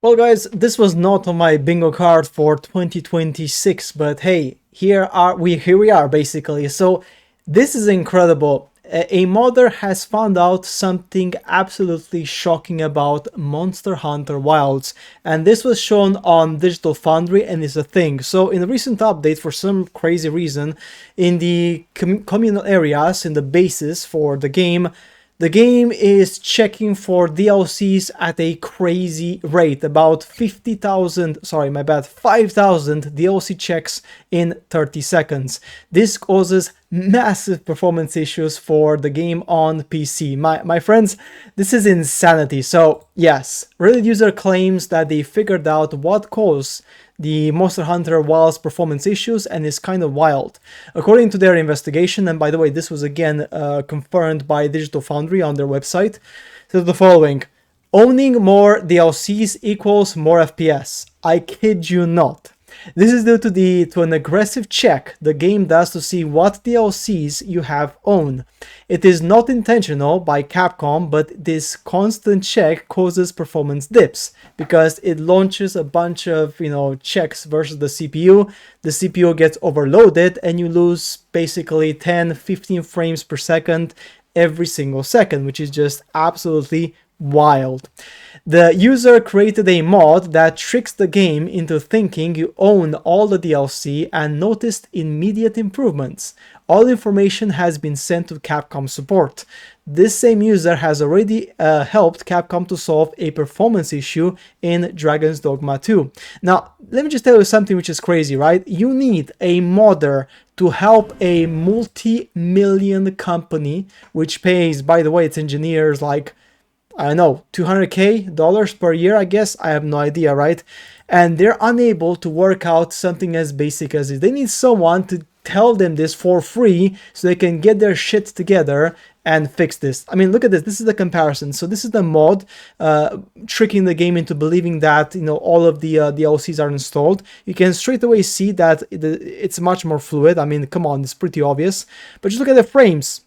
Well, guys, this was not on my bingo card for 2026, but hey, here we are basically. So this is incredible. A modder has found out something absolutely shocking about Monster Hunter Wilds, and this was shown on Digital Foundry and is a thing. So in a recent update, for some crazy reason, in the communal areas, in the bases for the game is checking for DLCs at a crazy rate, about 50,000, sorry, my bad, 5,000 DLC checks in 30 seconds. This causes massive performance issues for the game on PC. My friends, this is insanity. So yes, Reddit user claims that they figured out what caused the Monster Hunter Wilds performance issues and is kind of wild. According to their investigation, and by the way, this was again confirmed by Digital Foundry on their website, says the following: owning more DLCs equals more FPS. I kid you not. This is due to an aggressive check the game does to see what DLCs you have owned. It is not intentional by Capcom, but this constant check causes performance dips because it launches a bunch of, checks versus the CPU. The CPU gets overloaded and you lose basically 10-15 frames per second every single second, which is just absolutely wild. The user created a mod that tricks the game into thinking you own all the DLC and noticed immediate improvements. All information has been sent to Capcom support. This same user has already helped Capcom to solve a performance issue in Dragon's Dogma 2. Now, let me just tell you something which is crazy, right? You need a modder to help a multi-million company, which pays, by the way, its engineers like, I don't know, $200K per year, I guess. I have no idea, right? And they're unable to work out something as basic as this. They need someone to tell them this for free so they can get their shit together and fix this. I mean, look at this. This is the comparison. So this is the mod tricking the game into believing that, all of the DLCs are installed. You can straight away see that it's much more fluid. I mean, come on, it's pretty obvious. But just look at the frames.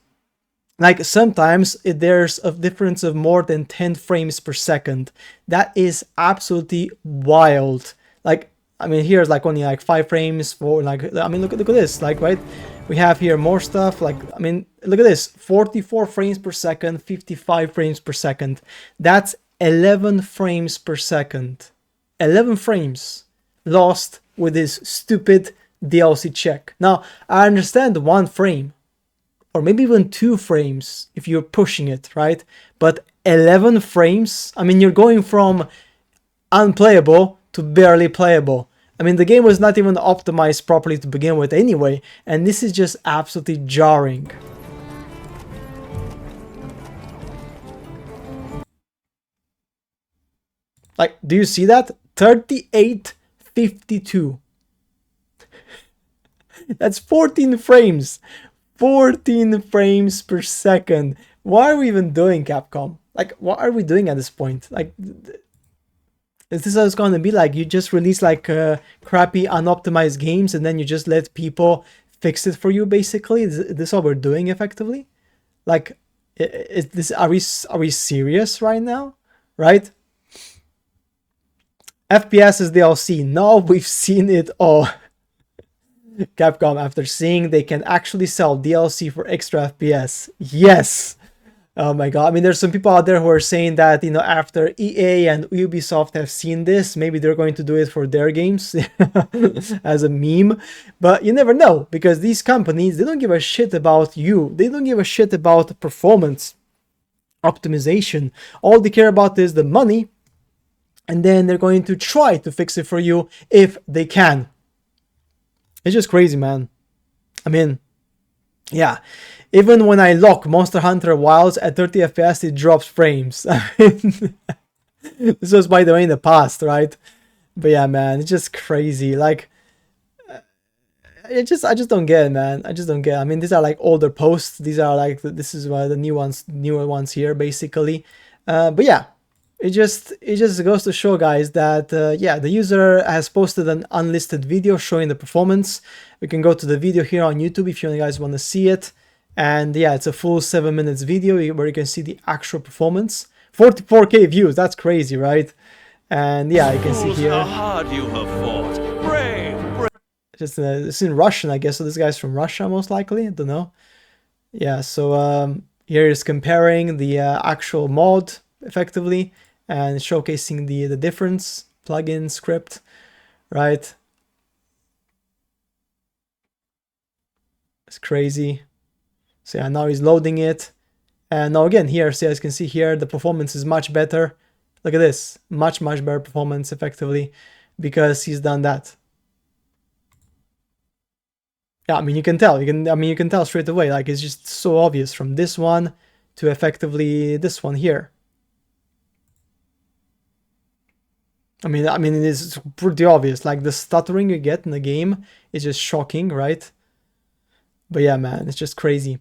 Like sometimes there's a difference of more than 10 frames per second. That is absolutely wild. Like, I mean, here's like only like 5 frames for like, I mean, look at this, like, right? We have here more stuff, like, I mean, look at this, 44 frames per second, 55 frames per second. That's 11 frames per second. 11 frames lost with this stupid DLC check. Now, I understand 1 frame, or maybe even 2 frames if you're pushing it, right? But 11 frames? I mean, you're going from unplayable to barely playable. I mean, the game was not even optimized properly to begin with anyway, and this is just absolutely jarring. Like, do you see that? 3852. That's 14 frames. 14 frames per second. Why are we even doing, Capcom? Like, what are we doing at this point? Like, is this how it's going to be? Like, you just release like crappy unoptimized games and then you just let people fix it for you, basically? Is this what we're doing effectively? Like, is this, are we serious right now? Right? FPS is DLC. No, we've seen it all. Capcom, after seeing they can actually sell DLC for extra FPS. Yes! Oh my god. I mean, there's some people out there who are saying that, after EA and Ubisoft have seen this, maybe they're going to do it for their games as a meme. But you never know, because these companies, they don't give a shit about you. They don't give a shit about performance optimization. All they care about is the money, and then they're going to try to fix it for you if they can. It's just crazy, man. I mean, yeah. Even when I lock Monster Hunter Wilds at 30 FPS, it drops frames. I mean, this was, by the way, in the past, right? But yeah, man, it's just crazy. Like, I just don't get it, man. I just don't get it. I mean, these are like older posts. These are like, this is the newer ones here, basically. But yeah. It just goes to show, guys, that yeah, the user has posted an unlisted video showing the performance. We can go to the video here on YouTube if you guys want to see it. And yeah, it's a full 7 minutes video where you can see the actual performance. 44K views, that's crazy, right? And yeah, you can see Fools, here. how hard you have fought. Brave, brave. Just it's in Russian, I guess. So this guy's from Russia, most likely. I don't know. Yeah. So here is comparing the actual mod effectively and showcasing the difference plugin script, right? It's crazy. So yeah, now he's loading it. And now again, here, so as you can see here, the performance is much better. Look at this, much better performance effectively because he's done that. Yeah, I mean, you can tell, you can tell straight away, like it's just so obvious from this one to effectively this one here. I mean, it is pretty obvious, like the stuttering you get in the game is just shocking, right? But yeah, man, it's just crazy.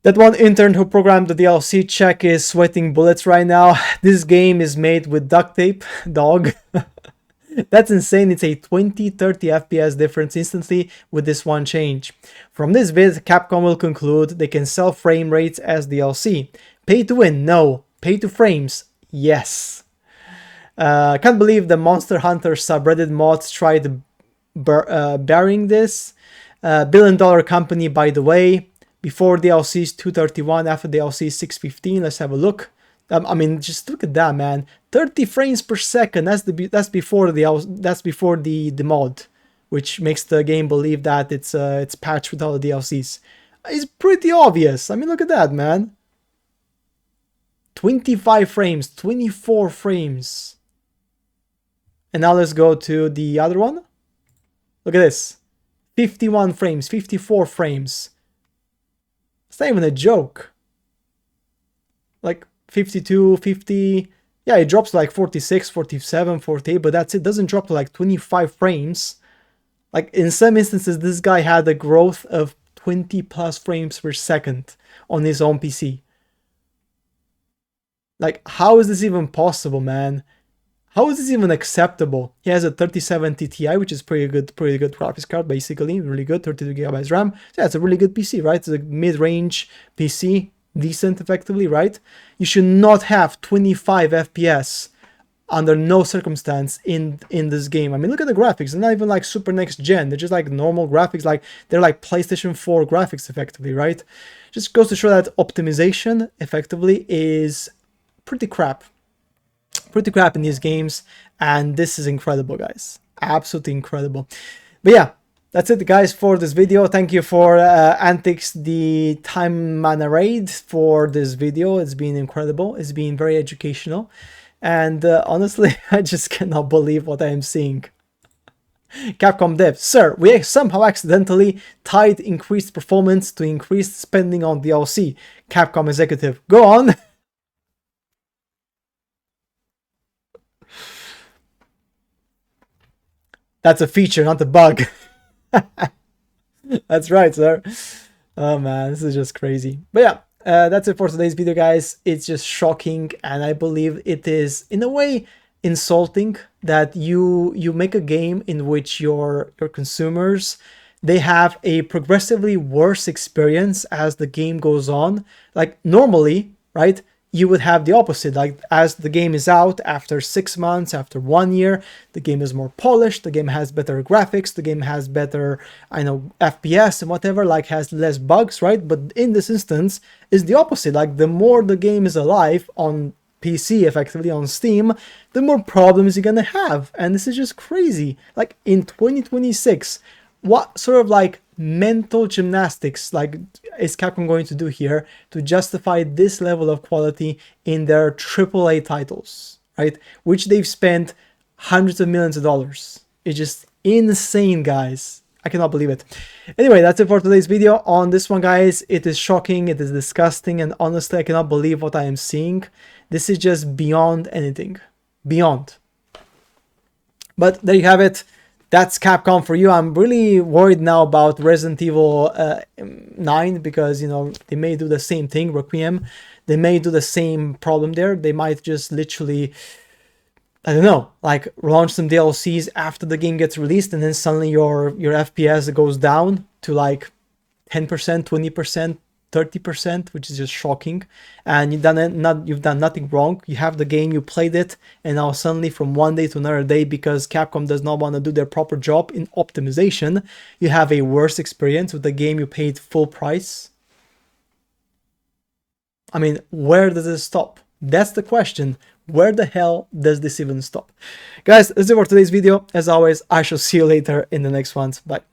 That one intern who programmed the DLC check is sweating bullets right now. This game is made with duct tape, dog. That's insane. It's a 20-30 FPS difference instantly with this one change. From this vid, Capcom will conclude they can sell frame rates as DLC. Pay to win? No. Pay to frames? Yes. Can't believe the Monster Hunter subreddit mods tried burying this. Billion-dollar company, by the way. Before DLC is 231, after DLC is 615. Let's have a look. I mean, just look at that, man. 30 frames per second. That's before the mod, which makes the game believe that it's patched with all the DLCs. It's pretty obvious. I mean, look at that, man. 25 frames, 24 frames. And now let's go to the other one. Look at this. 51 frames, 54 frames. It's not even a joke. Like 52, 50. Yeah, it drops to like 46, 47, 48, but that's it. It doesn't drop to like 25 frames. Like in some instances, this guy had a growth of 20 plus frames per second on his own PC. Like, how is this even possible, man? How is this even acceptable? He has a 3070 Ti, which is pretty good graphics card, basically. Really good, 32 gigabytes RAM. So yeah, it's a really good PC, right? It's a mid-range PC, decent effectively, right? You should not have 25 FPS under no circumstance in this game. I mean, look at the graphics. They're not even like super next gen. They're just like normal graphics. Like they're like PlayStation 4 graphics effectively, right? Just goes to show that optimization effectively is pretty crap in these games, and this is incredible, guys. Absolutely incredible. But yeah, that's it, guys, for this video. Thank you for Antics, the Time Mana Raid, for this video. It's been incredible. It's been very educational, and honestly, I just cannot believe what I am seeing. Capcom dev, sir, we somehow accidentally tied increased performance to increased spending on DLC. Capcom executive, go on. That's a feature, not a bug. That's right, sir. Oh man, this is just crazy. But yeah, that's it for today's video, guys. It's just shocking, and I believe it is, in a way, insulting that you make a game in which your consumers, they have a progressively worse experience as the game goes on. Like normally, right? You would have the opposite, like as the game is out after 6 months, after 1 year, the game is more polished, the game has better graphics, the game has better, I know, FPS and whatever, like has less bugs, right? But in this instance, is the opposite. Like the more the game is alive on PC, effectively on Steam, the more problems you're gonna have. And this is just crazy. Like in 2026, what sort of like mental gymnastics like is Capcom going to do here to justify this level of quality in their AAA titles, right? Which they've spent hundreds of millions of dollars. It's just insane, guys. I cannot believe it. Anyway, that's it for today's video. On this one, guys, it is shocking, it is disgusting, and honestly, I cannot believe what I am seeing. This is just beyond anything. Beyond. But there you have it. That's Capcom for you. I'm really worried now about Resident Evil 9 because, you know, they may do the same thing, Requiem. They may do the same problem there. They might just literally, I don't know, like launch some DLCs after the game gets released, and then suddenly your FPS goes down to like 10%, 20%, 30%, which is just shocking. And you've done nothing wrong. You have the game, you played it, and now suddenly from one day to another day, because Capcom does not want to do their proper job in optimization, you have a worse experience with the game you paid full price. I mean, where does it stop? That's the question. Where the hell does this even stop? Guys, that's it for today's video. As always, I shall see you later in the next ones. Bye.